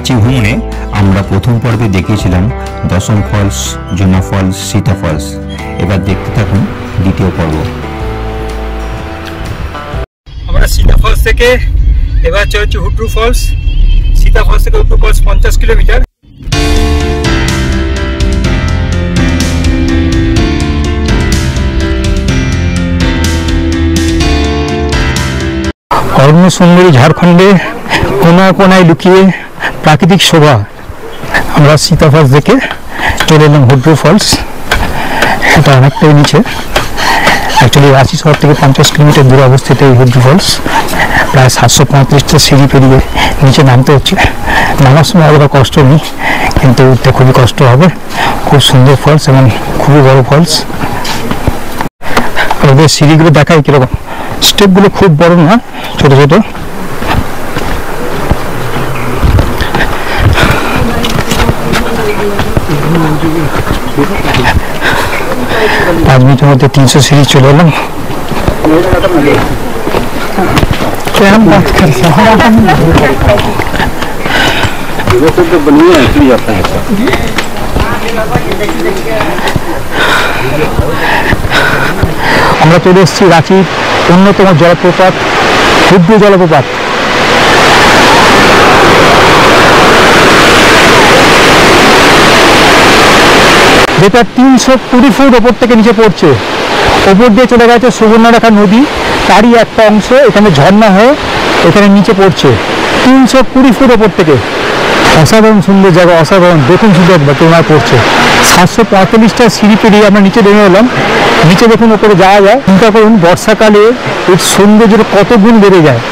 রাঁচি ভ্রমণে আমরা প্রথম পর্বে দেখিয়েছিলাম দশম ফলস, জোনা ফলস, সীতা ফলস। এবার দেখতে থাকুন দ্বিতীয় পর্ব। আমরা সীতা ফলস থেকে এবার চলেছি হুড্রু ফলস। সীতা ফলস থেকে হুড্রু ফলস 50 কিলোমিটার। অরণ্য সুন্দরী ঝাড়খণ্ডে কোনায় কোনায় লুকিয়ে প্রাকৃতিক শোভা। আমরা সীতা ফলস দেখে চলে এলাম হুড্রু ফলস। এটা অনেকটাই নিচে, অ্যাকচুয়ালি রাঁচি শহর থেকে 50 কিলোমিটার দূরে অবস্থিত এই হুড্রু ফলস। প্রায় 735টা সিঁড়ি পেরিয়ে নিচে নামতে হচ্ছে। নামার সময় অতটা কষ্ট নেই, কিন্তু উঠতে খুবই কষ্ট হবে। খুব সুন্দর ফলস এবং খুবই বড় ফলস। ওদের সিঁড়িগুলো দেখায় কিরকম, স্টেপগুলো খুব বড় না, ছোট ছোট। 5 মিনিটের মধ্যে 300 সিঁড়ি চলে এলাম। আমরা চলে এসেছি রাঁচির অন্যতম জলপ্রপাত হুড্রু জলপ্রপাত। যেটা 320 ফুট ওপর থেকে নিচে পড়ছে। ওপর দিয়ে চলে গেছে সুবর্ণরেখা নদী, তারই একটা অংশ এখানে ঝর্ণা হয়ে এখানে নিচে পড়ছে 320 ফুট ওপর থেকে। অসাধারণ সুন্দর জায়গা, অসাধারণ। দেখুন শুধু একবার কেমন পড়ছে। 745টা সিঁড়ি পেরিয়ে আমরা নিচে নেমে এলাম। নিচে দেখুন ওপরে যাওয়া যায়। চিন্তা করুন বর্ষাকালে এর সৌন্দর্যের কত গুণ বেড়ে যায়।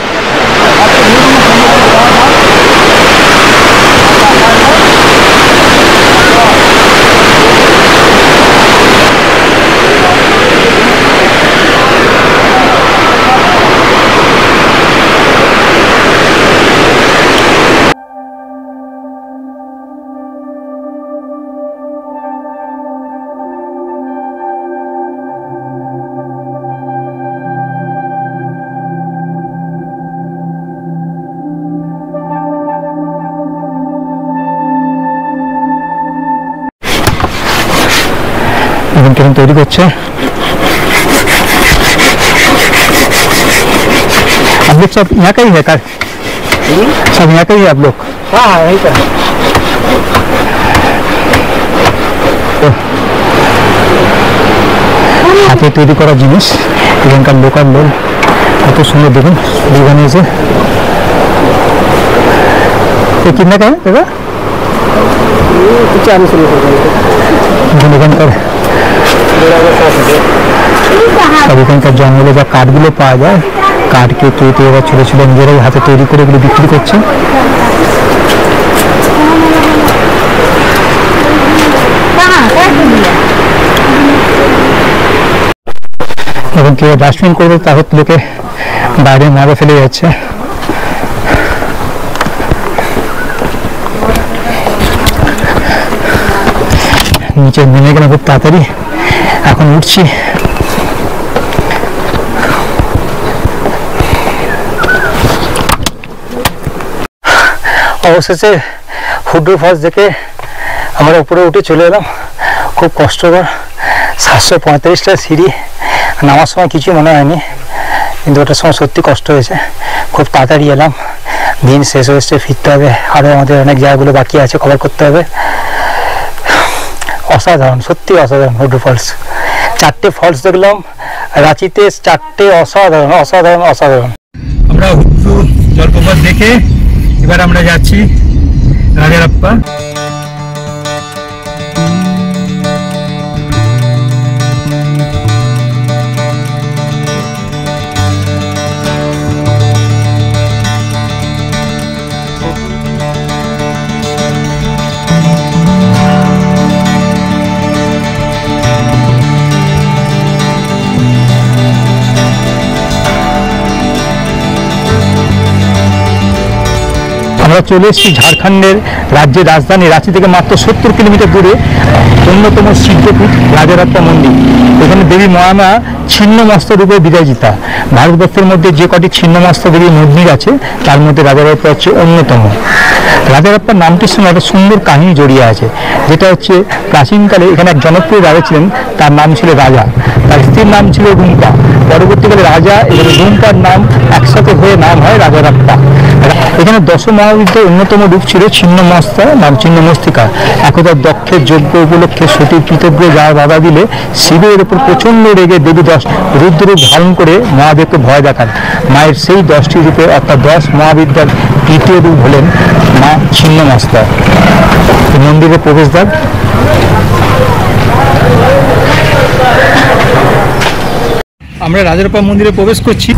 কেমন তৈরি করছে। आप लोग सब यहाँ का ही है कार? सब यहाँ का ही है आप लोग? हाँ यही का। হাতে তৈরি করা জিনিস, এখানকার লোকাল লোক কত সুন্দর। দেখুন বানিয়েছে। কিনা का है दादा? 40 रुपये। এখানকার সব এখানকার জঙ্গলে যা কাঠগুলো পাওয়া যায়, কাঠকে কেটে এবার ছোট ছোট নিজেরাই হাতে তৈরি করে এগুলো বিক্রি করছে। এবং কেউ ডাস্টবিন করবে, তাহলে লোকে বাইরে মারে ফেলে যাচ্ছে। নিচে নেমে গেলাম খুব তাড়াতাড়ি, এখন উঠছি। অবশেষে হুড্রু ফলস দেখে আমরা উপরে উঠে চলে এলাম। খুব কষ্টকর, 735টা সিঁড়ি। নামার সময় কিছু মনে হয়নি, কিন্তু ওটার সময় সত্যি কষ্ট হয়েছে। খুব তাড়াতাড়ি এলাম, দিন শেষ হয়েছে, ফিরতে হবে। আরও আমাদের অনেক জায়গাগুলো বাকি আছে, কভার করতে হবে। অসাধারণ, সত্যি অসাধারণ হুড্রু ফলস। 4টে ফলস দেখলাম রাঁচিতে, 4টে অসাধারণ অসাধারণ অসাধারণ। আমরা হুড্রু জলপ্রপাত দেখে এবার আমরা যাচ্ছি রাজারাপ্পা। আমরা চলে এসেছি ঝাড়খণ্ডের রাজ্যের রাজধানী রাঁচি থেকে মাত্র 70 কিলোমিটার দূরে অন্যতম সিদ্ধপীঠ রাজারাপ্পা মন্দির। এখানে দেবী মহামা ছিন্নমস্ত রূপে বিরাজিতা। ভারতবর্ষের মধ্যে যে কটি ছিন্নমস্ত দেবী মন্দির আছে তার মধ্যে রাজারাপ্পা হচ্ছে অন্যতম। রাজারাপ্পার নামটির সঙ্গে একটা সুন্দর কাহিনী জড়িয়ে আছে, যেটা হচ্ছে প্রাচীনকালে এখানে এক জনপ্রিয় রাজা ছিলেন, তার নাম ছিল রাজা, তার স্ত্রীর নাম ছিল রুম্পা। পরবর্তীকালে রাজা এবং রুম্পার নাম একসাথে হয়ে নাম হয় রাজারাপ্পা। এখানে দশ মহাবিদ্যার অন্যতম রূপ ছিল ছিন্নমস্তা নাম ছিন্নমস্তিকা। একদা দক্ষের যজ্ঞ উপলক্ষে সতীর পিতব্যে যাওয়া বাধা দিলে শিবের উপর প্রচণ্ড রেগে দেবী রুদ্ররূপ ধারণ করে মহাদেবকে ভয় দেখান। মায়ের সেই 10টি রূপে অর্থাৎ 10 মহাবিদ্যার তৃতীয় রূপ হলেন মা ছিন্নমস্তা। মন্দিরের প্রবেশদ্বার। আমরা রাজারাপ্পা মন্দিরে প্রবেশ করছি।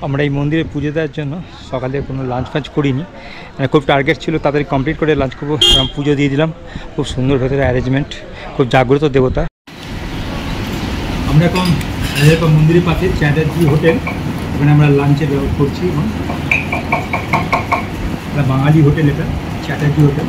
আমরা এই মন্দিরে পুজো দেওয়ার জন্য সকালে কোনো লাঞ্চ ফাঞ্চ করিনি, খুব টার্গেট ছিল তাড়াতাড়ি কমপ্লিট করে লাঞ্চ করবো, পুজো দিয়ে দিলাম। খুব সুন্দর ভেতরে অ্যারেঞ্জমেন্ট, খুব জাগ্রত দেবতা। আমরা এখন রাজারাপ্পা মন্দিরের পাশে চ্যাটার্জি হোটেল, এখানে আমরা লাঞ্চের ব্যবস্থা করছি। এটা বাঙালি হোটেল, এটা চ্যাটার্জি হোটেল।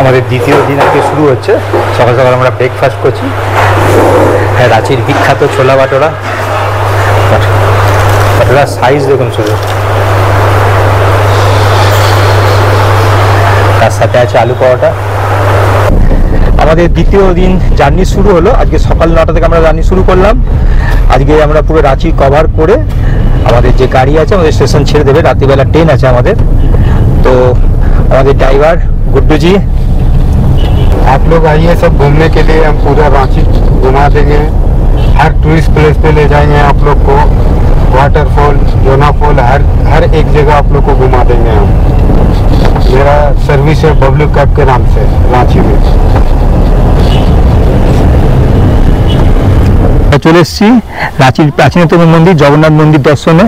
আমাদের দ্বিতীয় দিন আজকে শুরু হচ্ছে। সকাল সকাল আমরা ব্রেকফাস্ট করছি। হ্যাঁ, রাঁচির বিখ্যাত ছোলা বাটোরা। বাটোরার সাইজ দেখুন শুধু, তার সাথে আছে আলু পরোটা। আমাদের দ্বিতীয় দিন জার্নি শুরু হলো। আজকে সকাল 9টা থেকে আমরা জার্নি শুরু করলাম। আজকে আমরা পুরো রাঁচি কভার করে আমাদের যে গাড়ি আছে আমাদের স্টেশন ছেড়ে দেবে। রাত্রিবেলা ট্রেন আছে আমাদের। তো আমাদের ड्राइवर गुड्डू जी, आप लोग आइए, सब घूमने के लिए हम पूरा रांची घुमा देंगे। हर टूरिस्ट प्लेस पे ले जाएंगे आप लोग को। वाटरफॉल, जोना फॉल, हर एक जगह आप लोग को घुमा देंगे हम। मेरा सर्विस है बबलू कैब के नाम से रांची में। চলে এসেছি রাঁচির প্রাচীনতম মন্দির জগন্নাথ মন্দির দর্শনে।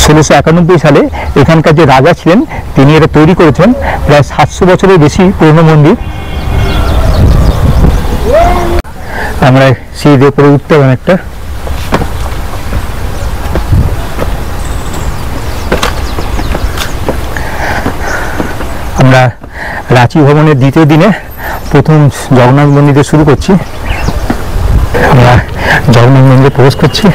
1691 সালে এখানকার যে রাজা ছিলেন তিনি এটা তৈরি করেছেন। প্রায় 700 বছরের বেশি পুরনো মন্দির। আমরা সিঁড়ির উপরে উঠতে অনেকটা। আমরা রাঁচি ভ্রমণের দ্বিতীয় দিনে প্রথম জগন্নাথ মন্দিরে শুরু করছি। আমরা জগন্নাথ মন্দিরে প্রবেশ করছি।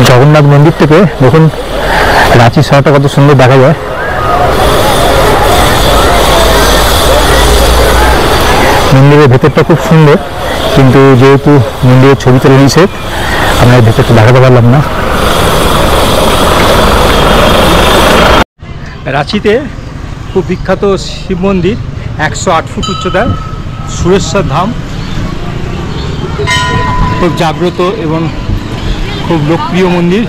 জগন্নাথ মন্দির থেকে দেখুন রাঁচি শহরটা কত সুন্দর দেখা যায়। মন্দিরের ভেতরটা খুব সুন্দর, কিন্তু যেহেতু মন্দিরের ছবি তোলা নিষেধ আমরা ভেতরটা দেখাতে পারলাম না। রাঁচিতে খুব বিখ্যাত শিব মন্দির, 108 ফুট উচ্চতার সুরেশ্বর ধাম, খুব জাগ্রত এবং খুব লোকপ্রিয় মন্দির।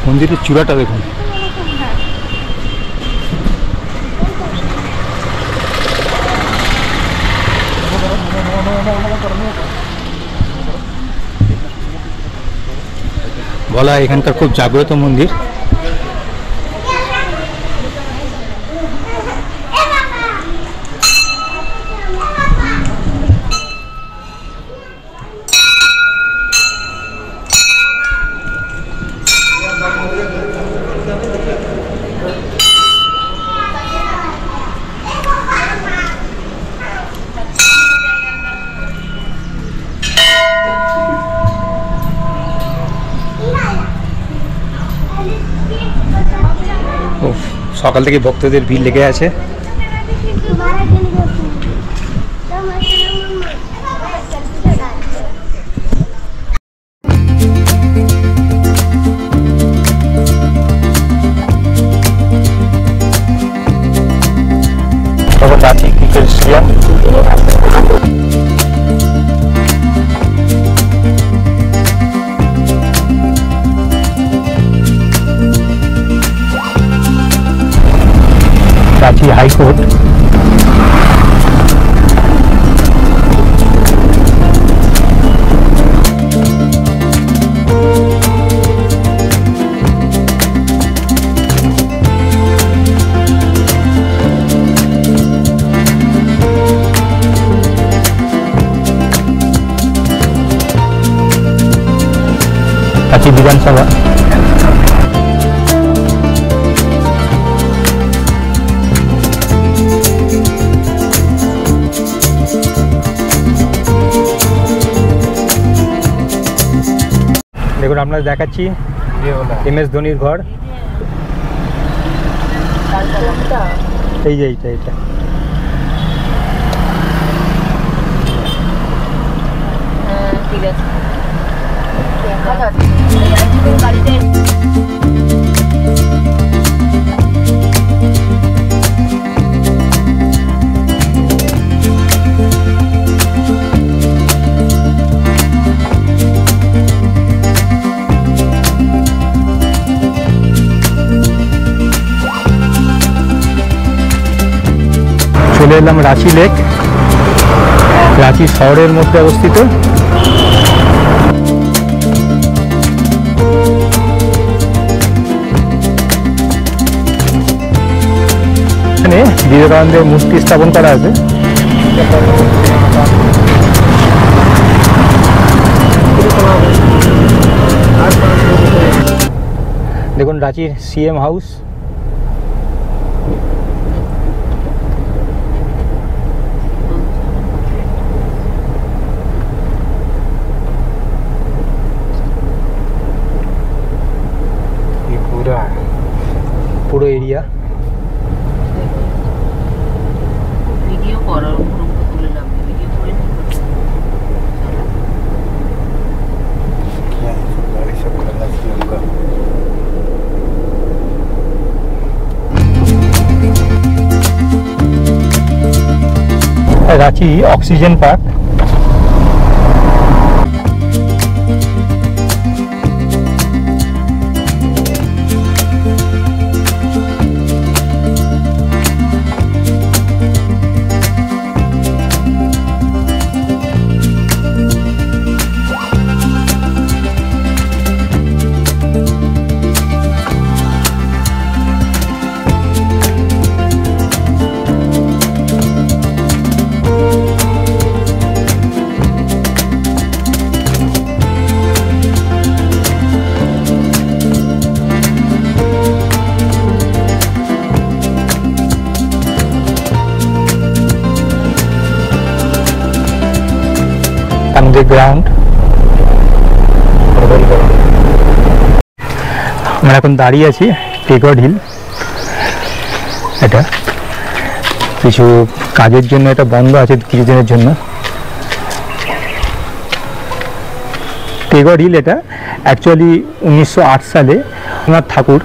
মন্দিরের চূড়াটা দেখুন। বলা এখানকার খুব জাগ্রত মন্দির। সকাল থেকে ভক্তদের ভিড় লেগে আছে। Ranchi cricket stadium. Ranchi high court. Ranchi বিধানসভা। দেখুন আপনাদের দেখাচ্ছি MS ধোনির ঘর। এই যে এইটা ঠিক আছে। চলে এলাম রাঁচি লেক। রাঁচি শহরের মধ্যে অবস্থিত। এখানে বিবেকানন্দের মূর্তি স্থাপন করা আছে। দেখুন রাঁচির CM হাউস। পুরো এরিয়া ভিডিও করার উপর তুলে লাগবে, ভিডিও করে রাঁচি অক্সিজেন পার্ক। গ্রাউন্ড। আমরা এখন দাঁড়িয়ে আছি টেগোর্ড হিল। এটা কিছু কাজের জন্য এটা বন্ধ আছে কিছুদিনের জন্য। টেগোর্ড হিল এটা অ্যাকচুয়ালি 1908 সালে রবীন্দ্রনাথ ঠাকুর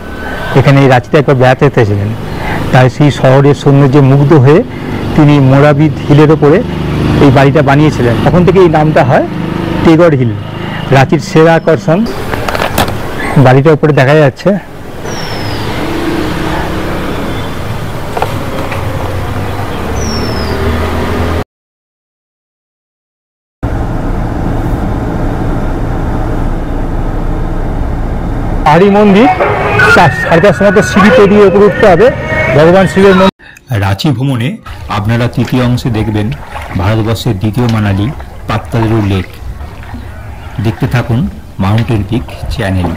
এখানে এই রাঁচিতে একবার বেড়াতে এসেছিলেন। তাই সেই শহরের সৌন্দর্যে মুগ্ধ হয়ে তিনি মোরাবিদ হিলের ওপরে এই বাড়িটা বানিয়েছিলেন। তখন থেকে এই নামটা হয় টেগোর্ড হিল। রাঁচির সেরা আকর্ষণ বাড়িটার উপরে দেখা যাচ্ছে। পাহাড়ি মন্দির 4:30 সময় তো সিঁড়ি পেরিয়ে উপরে উঠতে হবে ভগবান শিবের মন্দির। রাঁচি ভ্রমণে আপনারা তৃতীয় অংশে দেখবেন ভারতবর্ষের দ্বিতীয় মানালি পাত্তালেরু লেক। দেখতে থাকুন মাউন্টেন পিক চ্যানেল।